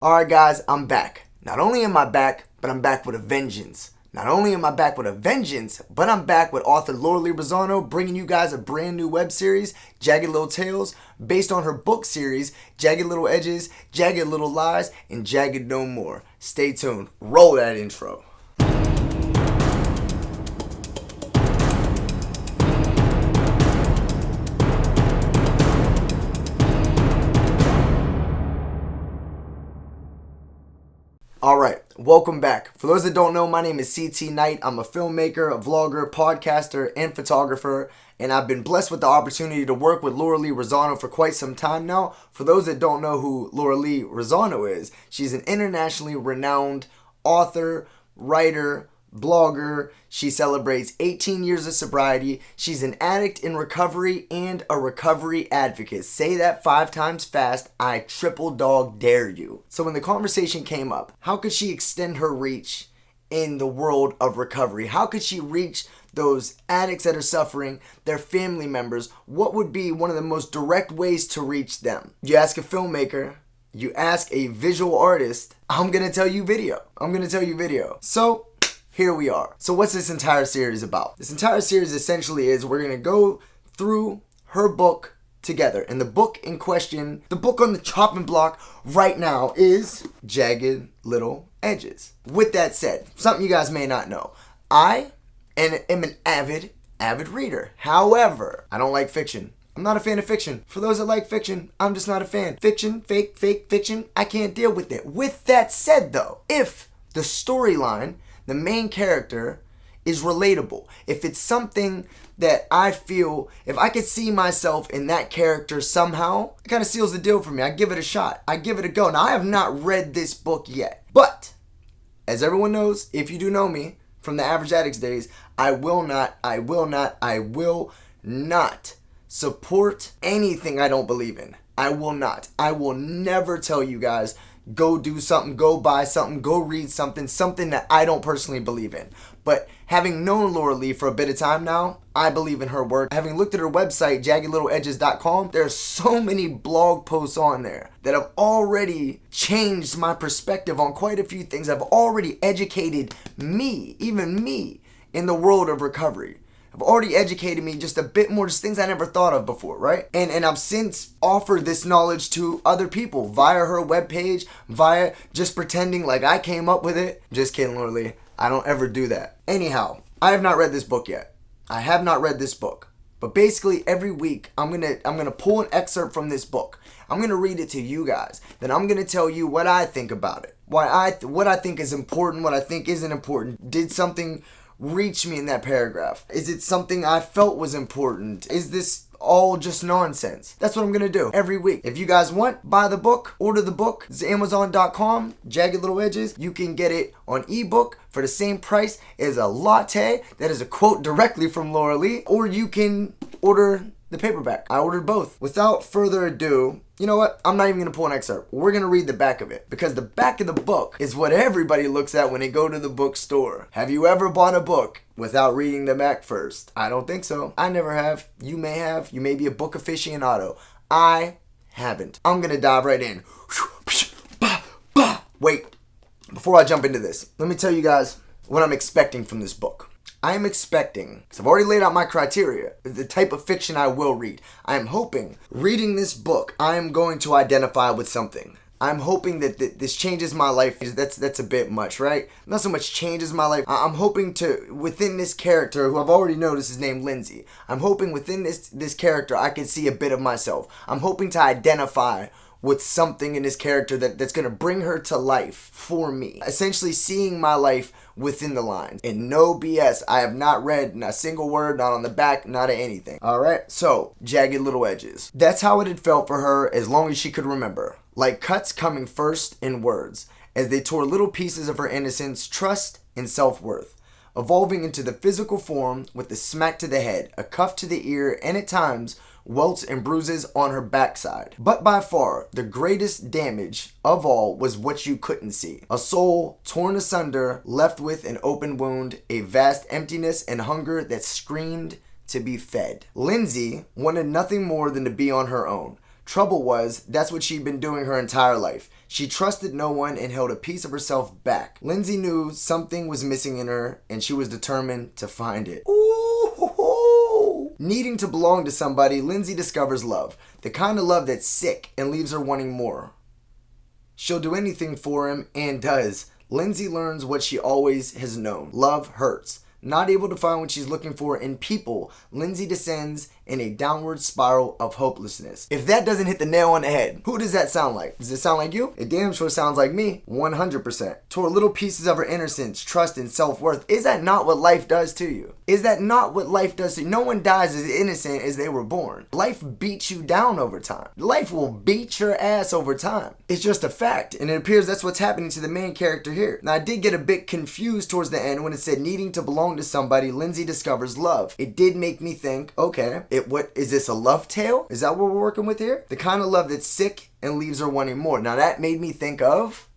Alright guys, I'm back. Not only am I back, but I'm back with a vengeance. Not only am I back with a vengeance, but I'm back with author Laura Lee Rosano bringing you guys a brand new web series, Jagged Little Tales, based on her book series, Jagged Little Edges, Jagged Little Lies, and Jagged No More. Stay tuned. Roll that intro. Alright, welcome back. For those that don't know, my name is CT Knight. I'm a filmmaker, a vlogger, podcaster, and photographer, and I've been blessed with the opportunity to work with Laura Lee Rosano for quite some time now. For those that don't know who Laura Lee Rosano is, she's an internationally renowned author, writer, blogger. She celebrates 18 years of sobriety. She's an addict in recovery and a recovery advocate. Say that 5 times fast. I triple dog dare you. So when the conversation came up, how could she extend her reach in the world of recovery? How could she reach those addicts that are suffering, their family members? What would be one of the most direct ways to reach them? You ask a filmmaker, you ask a visual artist, I'm gonna tell you video. So here we are. So what's this entire series about? This entire series essentially is we're going to go through her book together. And the book in question, the book on the chopping block right now is Jagged Little Edges. With that said, something you guys may not know. I am an avid reader. However, I don't like fiction. I'm not a fan of fiction. For those that like fiction, I'm just not a fan. Fiction, fake fiction, I can't deal with it. With that said though, if the storyline, the main character is relatable, if it's something that I feel, if I could see myself in that character somehow, it kind of seals the deal for me. I give it a shot. I give it a go. Now, I have not read this book yet, but as everyone knows, if you do know me from the Average Addicts days, I will not support anything I don't believe in. I will not. I will never tell you guys, go do something, go buy something, go read something that I don't personally believe in. But having known Laura Lee for a bit of time now, I believe in her work. Having looked at her website, jaggedlittleedges.com, there's so many blog posts on there that have already changed my perspective on quite a few things. I've already educated me, even me, in the world of recovery. Have already educated me just a bit more, just things I never thought of before, right? And I've since offered this knowledge to other people via her webpage, via just pretending like I came up with it. Just kidding, Laura Lee. I don't ever do that. Anyhow, I have not read this book yet. I have not read this book. But basically every week I'm gonna pull an excerpt from this book. I'm gonna read it to you guys. Then I'm gonna tell you what I think about it. What I think is important, what I think isn't important. Did something reach me in that paragraph? Is it something I felt was important? Is this all just nonsense? That's what I'm gonna do every week. If you guys want, buy the book, order the book. It's Amazon.com, Jagged Little Edges. You can get it on ebook for the same price as a latte. That is a quote directly from Laura Lee. Or you can order the paperback. I ordered both. Without further ado, you know what? I'm not even going to pull an excerpt. We're going to read the back of it. Because the back of the book is what everybody looks at when they go to the bookstore. Have you ever bought a book without reading the back first? I don't think so. I never have. You may have. You may be a book aficionado. I haven't. I'm going to dive right in. Wait. Before I jump into this, let me tell you guys what I'm expecting from this book. I am expecting, because I've already laid out my criteria, the type of fiction I will read. I am hoping, reading this book, I am going to identify with something. I'm hoping that this changes my life. That's a bit much, right? Not so much changes my life. I'm hoping to, within this character, who I've already noticed is named Lindsay, I'm hoping within this character I can see a bit of myself. I'm hoping to identify with something in this character that's going to bring her to life for me. Essentially seeing my life within the lines. And no BS, I have not read not a single word, not on the back, not anything. Alright, so, Jagged Little Edges. That's how it had felt for her as long as she could remember. Like cuts coming first in words, as they tore little pieces of her innocence, trust, and self-worth. Evolving into the physical form with a smack to the head, a cuff to the ear, and at times, welts and bruises on her backside. But by far, the greatest damage of all was what you couldn't see. A soul torn asunder, left with an open wound, a vast emptiness and hunger that screamed to be fed. Lindsay wanted nothing more than to be on her own, Trouble was, that's what she'd been doing her entire life. She trusted no one and held a piece of herself back. Lindsay knew something was missing in her, and she was determined to find it. Ooh. Needing to belong to somebody, Lindsay discovers love. The kind of love that's sick and leaves her wanting more. She'll do anything for him, and does. Lindsay learns what she always has known. Love hurts. Not able to find what she's looking for in people, Lindsay descends in a downward spiral of hopelessness. If that doesn't hit the nail on the head, who does that sound like? Does it sound like you? It damn sure sounds like me. 100%. Tore little pieces of her innocence, trust, and self-worth. Is that not what life does to you? Is that not what life does to you? No one dies as innocent as they were born. Life beats you down over time. Life will beat your ass over time. It's just a fact, and it appears that's what's happening to the main character here. Now, I did get a bit confused towards the end when it said needing to belong to somebody, Lindsay discovers love. It did make me think, okay, what is this, a love tale? Is that what we're working with here? The kind of love that's sick and leaves her wanting more. Now that made me think of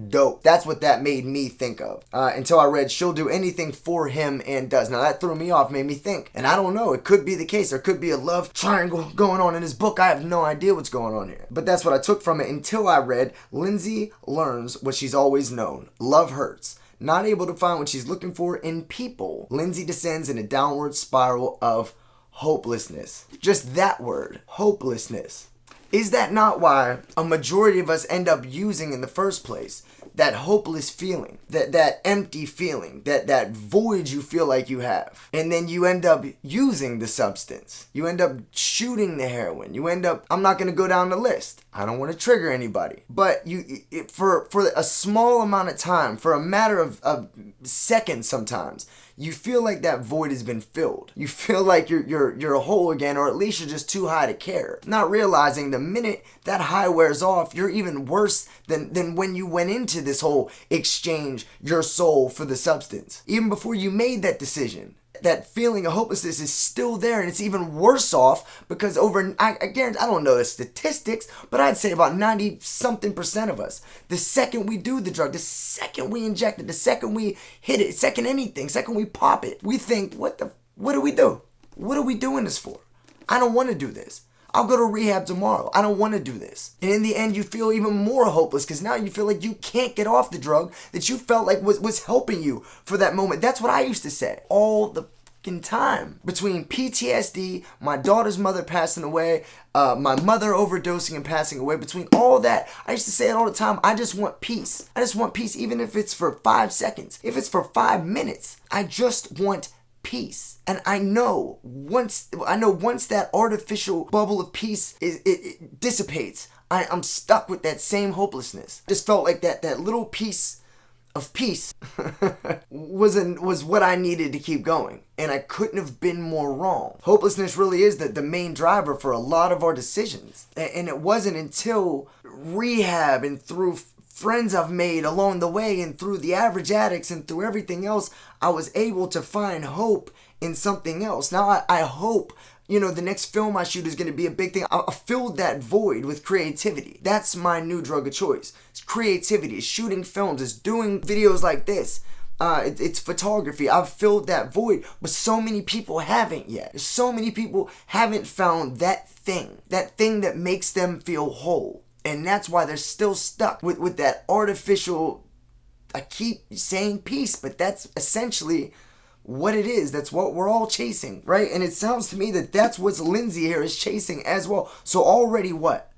dope. That's what that made me think of. Until I read she'll do anything for him and does. Now that threw me off, made me think. And I don't know, it could be the case. There could be a love triangle going on in his book. I have no idea what's going on here. But that's what I took from it until I read Lindsay learns what she's always known. Love hurts. Not able to find what she's looking for in people, Lindsay descends in a downward spiral of hopelessness. Just that word, hopelessness. Is that not why a majority of us end up using in the first place? That hopeless feeling, that empty feeling, that void you feel like you have. And then you end up using the substance. You end up shooting the heroin. You end up, I'm not going to go down the list. I don't want to trigger anybody. But for a small amount of time, for a matter of seconds sometimes, you feel like that void has been filled. You feel like you're whole again, or at least you're just too high to care. Not realizing the minute that high wears off, you're even worse than when you went into this whole exchange your soul for the substance. Even before you made that decision. That feeling of hopelessness is still there, and it's even worse off because I guarantee, I don't know the statistics, but I'd say about 90-something% of us, the second we do the drug, the second we inject it, the second we hit it, second we pop it, we think, what do we do? What are we doing this for? I don't want to do this. I'll go to rehab tomorrow. I don't want to do this. And in the end, you feel even more hopeless because now you feel like you can't get off the drug that you felt like was helping you for that moment. That's what I used to say all the fucking time. Between PTSD, my daughter's mother passing away, my mother overdosing and passing away, between all that, I used to say it all the time, I just want peace. I just want peace, even if it's for 5 seconds, if it's for 5 minutes. I just want peace. And I know once that artificial bubble of peace it dissipates, I'm stuck with that same hopelessness. Just felt like that little piece of peace was what I needed to keep going. And I couldn't have been more wrong. Hopelessness really is the main driver for a lot of our decisions. And it wasn't until rehab and through friends I've made along the way and through the average addicts and through everything else, I was able to find hope in something else. Now I hope, the next film I shoot is going to be a big thing. I filled that void with creativity. That's my new drug of choice. It's creativity. It's shooting films. It's doing videos like this. It's photography. I've filled that void, but so many people haven't yet. So many people haven't found that thing that makes them feel whole. And that's why they're still stuck with that artificial, I keep saying peace, but that's essentially what it is. That's what we're all chasing, right? And it sounds to me that that's what Lindsay here is chasing as well. So already what?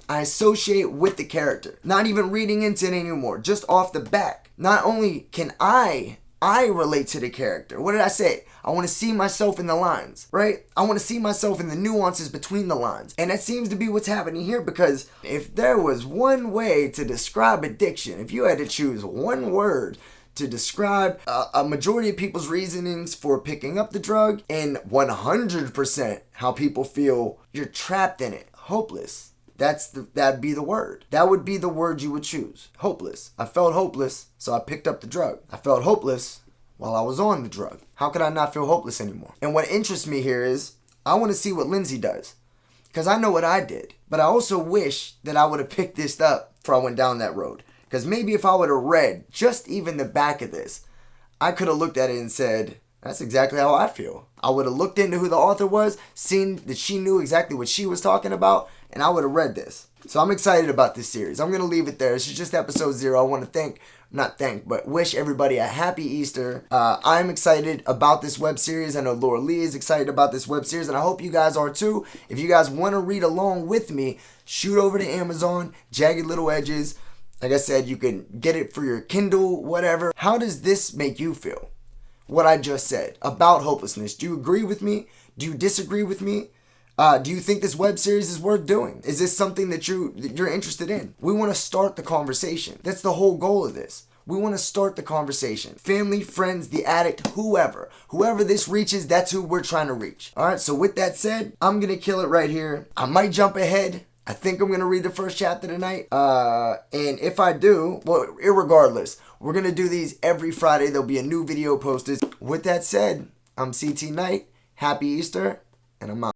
I associate with the character. Not even reading into it anymore. Just off the back. Not only can I relate to the character. What did I say? I want to see myself in the lines, right? I want to see myself in the nuances between the lines. And that seems to be what's happening here, because if there was one way to describe addiction, if you had to choose one word to describe a majority of people's reasonings for picking up the drug and 100% how people feel, you're trapped in it, hopeless. That'd be the word. That would be the word you would choose. Hopeless. I felt hopeless, so I picked up the drug. I felt hopeless while I was on the drug. How could I not feel hopeless anymore? And what interests me here is I want to see what Lindsay does, because I know what I did. But I also wish that I would have picked this up before I went down that road. Because maybe if I would have read just even the back of this, I could have looked at it and said, that's exactly how I feel. I would have looked into who the author was, seen that she knew exactly what she was talking about, and I would have read this. So I'm excited about this series. I'm going to leave it there. This is just episode 0. I want to wish everybody a happy Easter. I'm excited about this web series. I know Laura Lee is excited about this web series, and I hope you guys are too. If you guys want to read along with me, shoot over to Amazon, Jagged Little Edges. Like I said, you can get it for your Kindle, whatever. How does this make you feel? What I just said about hopelessness. Do you agree with me? Do you disagree with me? Do you think this web series is worth doing? Is this something that you're interested in? We want to start the conversation. That's the whole goal of this. We want to start the conversation. Family, friends, the addict, whoever. Whoever this reaches, that's who we're trying to reach. All right, so with that said, I'm going to kill it right here. I might jump ahead. I think I'm going to read the first chapter tonight. And if I do, well, irregardless, we're going to do these every Friday. There'll be a new video posted. With that said, I'm CT Knight. Happy Easter, and I'm out.